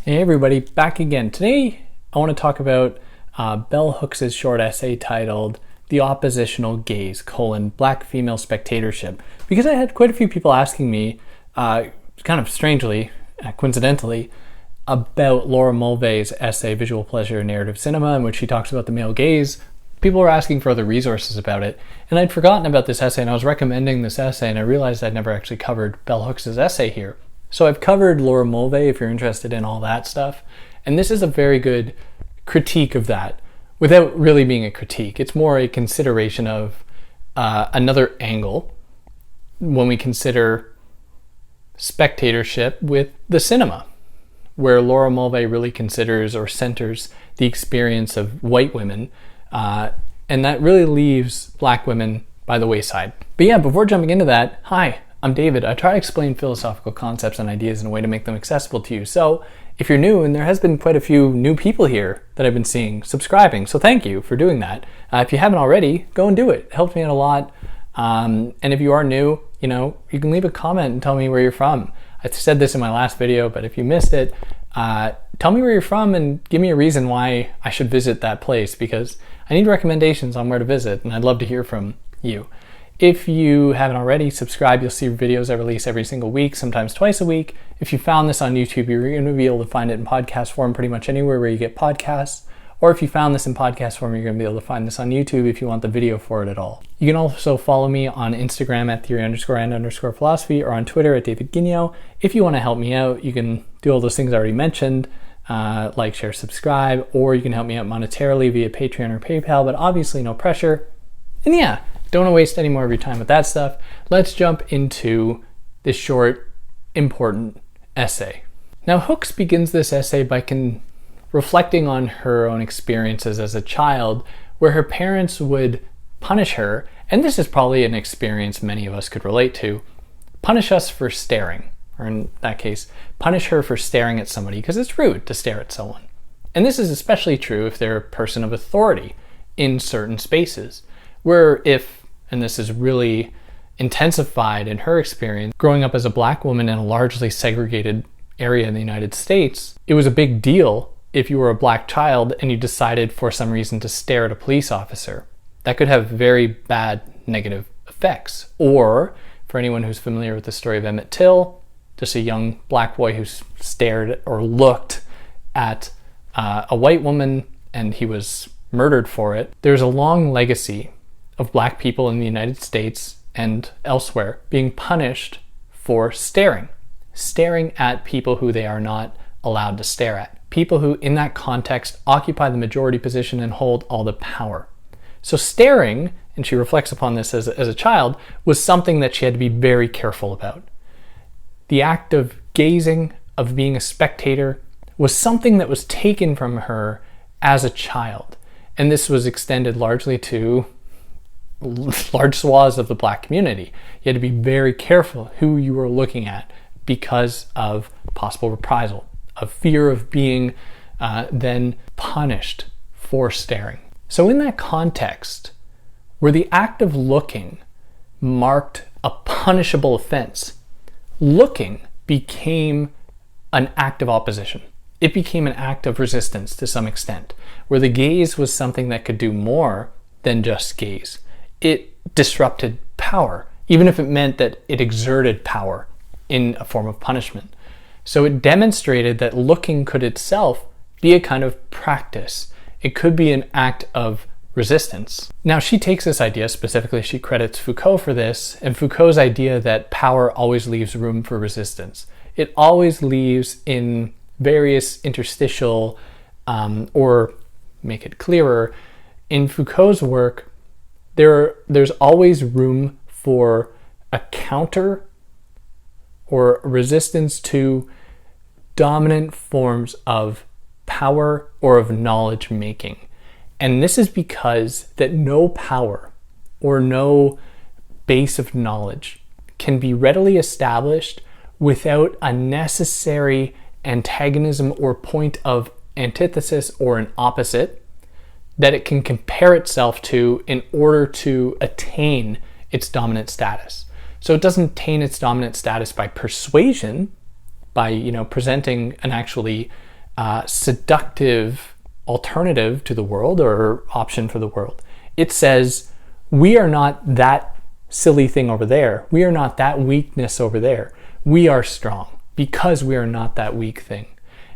Hey everybody, back again. Today I want to talk about Bell Hooks' short essay titled The Oppositional Gaze, Black Female Spectatorship. Because I had quite a few people asking me, kind of strangely, coincidentally, about Laura Mulvey's essay, Visual Pleasure in Narrative Cinema, in which she talks about the male gaze. People were asking for other resources about it, and I'd forgotten about this essay, and I was recommending this essay, and I realized I'd never actually covered Bell Hooks' essay here. So I've covered Laura Mulvey if you're interested in all that stuff, and this is a very good critique of that, without really being a critique. It's more a consideration of another angle when we consider spectatorship with the cinema, where Laura Mulvey really considers or centers the experience of white women, and that really leaves black women by the wayside. But yeah, before jumping into that, hi, I'm David. I try to explain philosophical concepts and ideas in a way to make them accessible to you. So if you're new, and there has been quite a few new people here that I've been seeing subscribing, so thank you for doing that. If you haven't already, go and do it. It helps me out a lot. And if you are new, you can leave a comment and tell me where you're from. I said this in my last video, but if you missed it, tell me where you're from and give me a reason why I should visit that place, because I need recommendations on where to visit, and I'd love to hear from you. If you haven't already, subscribe. You'll see videos I release every single week, sometimes twice a week. If you found this on YouTube, you're going to be able to find it in podcast form pretty much anywhere where you get podcasts. Or if you found this in podcast form, you're going to be able to find this on YouTube if you want the video for it at all. You can also follow me on Instagram at theory_and_philosophy or on Twitter at David Guigno. If you want to help me out, you can do all those things I already mentioned, like, share, subscribe, or you can help me out monetarily via Patreon or PayPal, but obviously no pressure. And yeah, don't want to waste any more of your time with that stuff. Let's jump into this short, important essay. Now, Hooks begins this essay by reflecting on her own experiences as a child, where her parents would punish her, and this is probably an experience many of us could relate to, punish us for staring, or in that case, punish her for staring at somebody, because it's rude to stare at someone. And this is especially true if they're a person of authority in certain spaces, where and this is really intensified in her experience, growing up as a black woman in a largely segregated area in the United States, it was a big deal if you were a black child and you decided for some reason to stare at a police officer. That could have very bad negative effects. Or, for anyone who's familiar with the story of Emmett Till, just a young black boy who stared or looked at a white woman and he was murdered for it. There's a long legacy of black people in the United States and elsewhere being punished for staring at people who they are not allowed to stare at. People who, in that context, occupy the majority position and hold all the power. So staring, and she reflects upon this as a child, was something that she had to be very careful about. The act of gazing, of being a spectator, was something that was taken from her as a child. And this was extended largely to large swaths of the black community. You had to be very careful who you were looking at because of possible reprisal, of fear of being then punished for staring. So in that context, where the act of looking marked a punishable offense, looking became an act of opposition. It became an act of resistance to some extent, where the gaze was something that could do more than just gaze. It disrupted power, even if it meant that it exerted power in a form of punishment. So it demonstrated that looking could itself be a kind of practice. It could be an act of resistance. Now, she takes this idea, specifically she credits Foucault for this, and Foucault's idea that power always leaves room for resistance. It always leaves in various interstitial, or make it clearer, in Foucault's work, there's always room for a counter or resistance to dominant forms of power or of knowledge making. And this is because that no power or no base of knowledge can be readily established without a necessary antagonism or point of antithesis or an opposite that it can compare itself to in order to attain its dominant status. So it doesn't attain its dominant status by persuasion, by presenting an actually seductive alternative to the world or option for the world. It says, we are not that silly thing over there. We are not that weakness over there. We are strong because we are not that weak thing.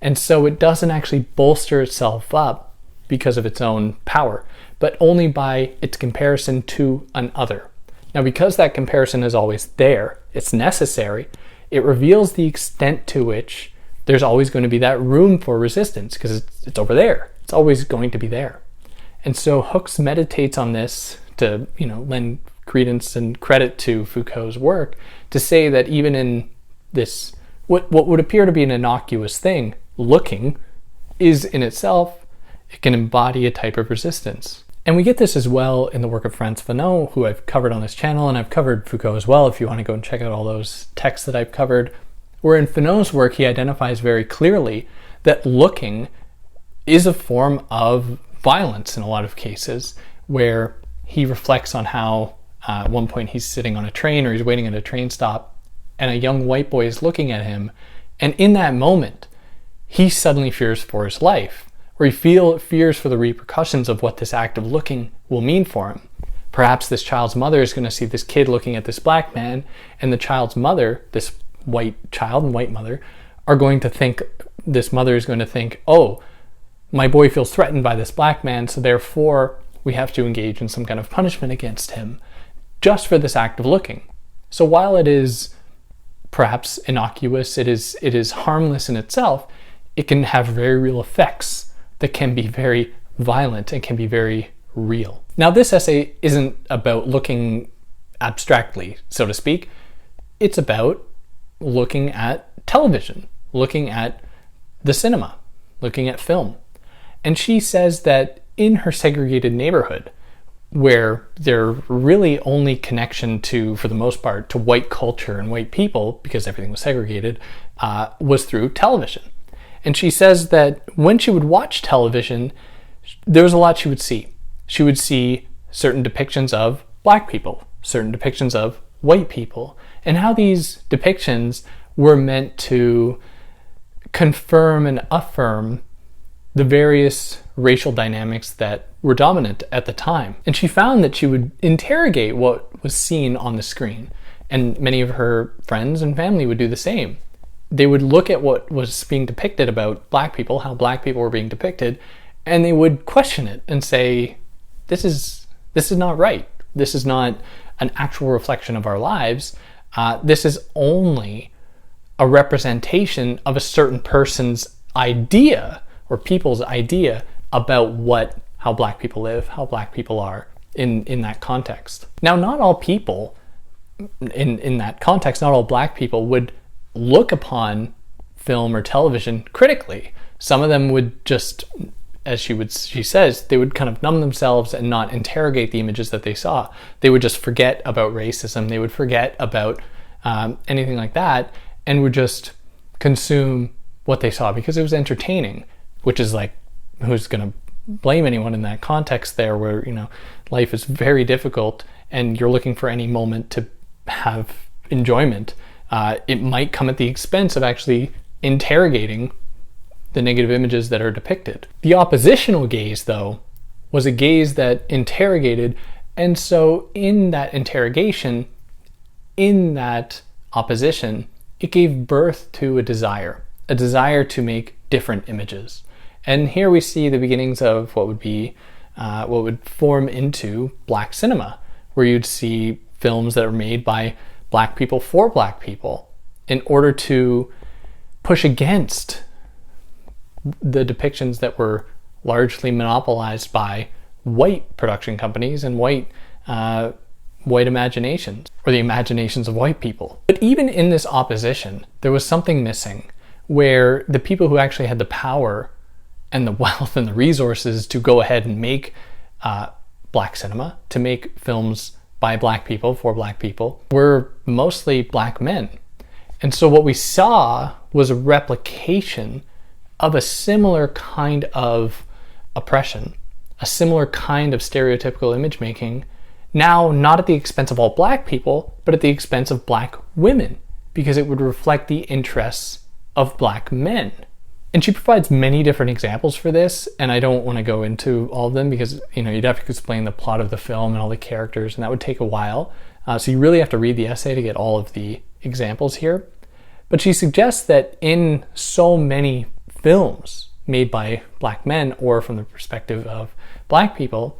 And so it doesn't actually bolster itself up because of its own power, but only by its comparison to an other. Now, because that comparison is always there, it's necessary, it reveals the extent to which there's always going to be that room for resistance, because it's over there. It's always going to be there. And so Hooks meditates on this to, lend credence and credit to Foucault's work, to say that even in this, what would appear to be an innocuous thing, looking, is in itself, it can embody a type of resistance. And we get this as well in the work of Frantz Fanon, who I've covered on this channel, and I've covered Foucault as well if you want to go and check out all those texts that I've covered, where in Fanon's work he identifies very clearly that looking is a form of violence in a lot of cases, where he reflects on how at one point he's sitting on a train or he's waiting at a train stop and a young white boy is looking at him, and in that moment he suddenly fears for his life, or he fears for the repercussions of what this act of looking will mean for him. Perhaps this child's mother is going to see this kid looking at this black man, and the child's mother, this white child and white mother, this mother is going to think, oh, my boy feels threatened by this black man, so therefore we have to engage in some kind of punishment against him just for this act of looking. So while it is perhaps innocuous, it is harmless in itself, it can have very real effects that can be very violent and can be very real. Now, this essay isn't about looking abstractly, so to speak. It's about looking at television, looking at the cinema, looking at film. And she says that in her segregated neighborhood, where their really only connection to, for the most part, to white culture and white people, because everything was segregated, was through television. And she says that when she would watch television, there was a lot she would see. She would see certain depictions of black people, certain depictions of white people, and how these depictions were meant to confirm and affirm the various racial dynamics that were dominant at the time. And she found that she would interrogate what was seen on the screen, and many of her friends and family would do the same. They would look at what was being depicted about black people, how black people were being depicted, and they would question it and say, this is not right. This is not an actual reflection of our lives. This is only a representation of a certain person's idea or people's idea about how black people live, how black people are in that context. Now, not all people in that context, not all black people would look upon film or television critically. Some of them would just, as she says, they would kind of numb themselves and not interrogate the images that they saw. They would just forget about racism. They would forget about anything like that, and would just consume what they saw because it was entertaining, which is like, who's going to blame anyone in that context there, where, life is very difficult and you're looking for any moment to have enjoyment. It might come at the expense of actually interrogating the negative images that are depicted. The oppositional gaze, though, was a gaze that interrogated, and so in that interrogation, in that opposition, it gave birth to a desire to make different images. And here we see the beginnings of what would form into black cinema, where you'd see films that are made by black people for black people in order to push against the depictions that were largely monopolized by white production companies and white imaginations, or the imaginations of white people. But even in this opposition, there was something missing, where the people who actually had the power and the wealth and the resources to go ahead and make black cinema, to make films by black people for black people, were mostly black men. And so what we saw was a replication of a similar kind of oppression, a similar kind of stereotypical image making, now not at the expense of all black people, but at the expense of black women, because it would reflect the interests of black men. And she provides many different examples for this, and I don't want to go into all of them because, you'd have to explain the plot of the film and all the characters, and that would take a while. So you really have to read the essay to get all of the examples here. But she suggests that in so many films made by black men or from the perspective of black people,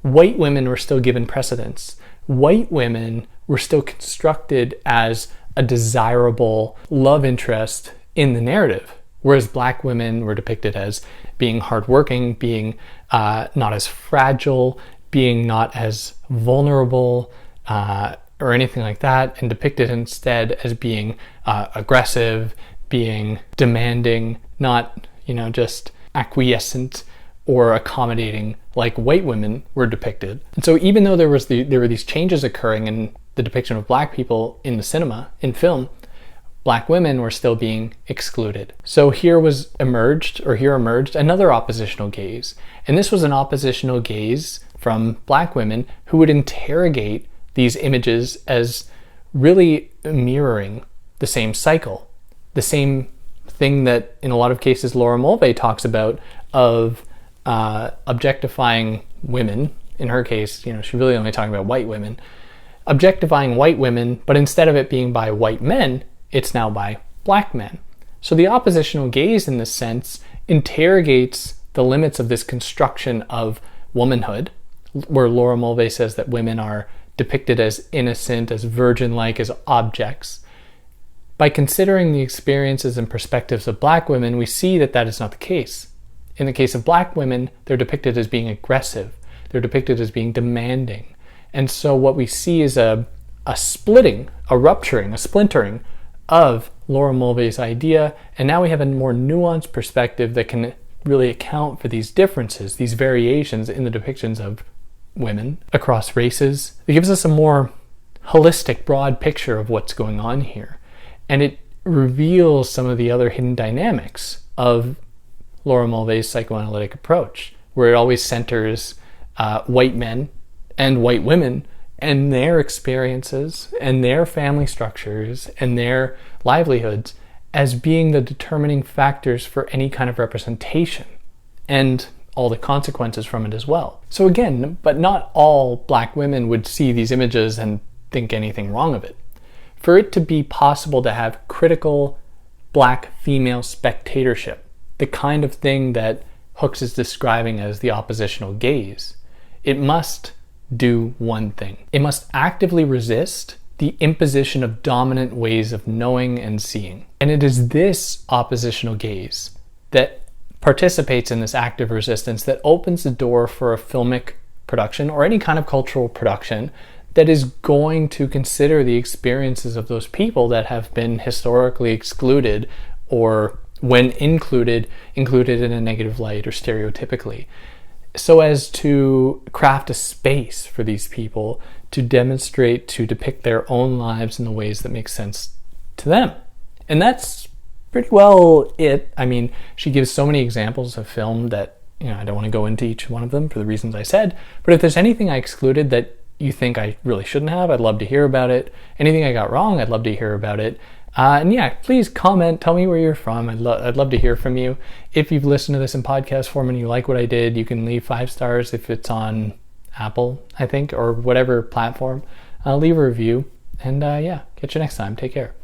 white women were still given precedence. White women were still constructed as a desirable love interest in the narrative, whereas black women were depicted as being hardworking, being not as fragile, being not as vulnerable, or anything like that, and depicted instead as being aggressive, being demanding, not, just acquiescent or accommodating like white women were depicted. And so even though there were these changes occurring in the depiction of black people in the cinema, in film, black women were still being excluded. So here emerged another oppositional gaze. And this was an oppositional gaze from black women who would interrogate these images as really mirroring the same cycle, the same thing that in a lot of cases Laura Mulvey talks about of objectifying women. In her case, she's really only talking about white women. Objectifying white women, but instead of it being by white men, it's now by black men. So the oppositional gaze in this sense interrogates the limits of this construction of womanhood, where Laura Mulvey says that women are depicted as innocent, as virgin-like, as objects. By considering the experiences and perspectives of black women, we see that that is not the case. In the case of black women, they're depicted as being aggressive. They're depicted as being demanding. And so what we see is a splitting, a rupturing, a splintering of Laura Mulvey's idea. And now we have a more nuanced perspective that can really account for these differences, these variations in the depictions of women across races. It gives us a more holistic, broad picture of what's going on here. And it reveals some of the other hidden dynamics of Laura Mulvey's psychoanalytic approach, where it always centers white men and white women and their experiences and their family structures and their livelihoods as being the determining factors for any kind of representation and all the consequences from it as well. So again, but not all black women would see these images and think anything wrong of it. For it to be possible to have critical black female spectatorship, the kind of thing that Hooks is describing as the oppositional gaze, it must do one thing. It must actively resist the imposition of dominant ways of knowing and seeing. And it is this oppositional gaze that participates in this active resistance that opens the door for a filmic production or any kind of cultural production that is going to consider the experiences of those people that have been historically excluded, or when included in a negative light or stereotypically, so as to craft a space for these people to demonstrate, to depict their own lives in the ways that make sense to them. And that's pretty well it. I mean, she gives so many examples of film that, I don't want to go into each one of them for the reasons I said, but if there's anything I excluded that you think I really shouldn't have, I'd love to hear about it. Anything I got wrong, I'd love to hear about it. And yeah, please comment, tell me where you're from. I'd love to hear from you. If you've listened to this in podcast form and you like what I did, you can leave 5 stars if it's on Apple, I think, or whatever platform. Leave a review. And yeah, catch you next time. Take care.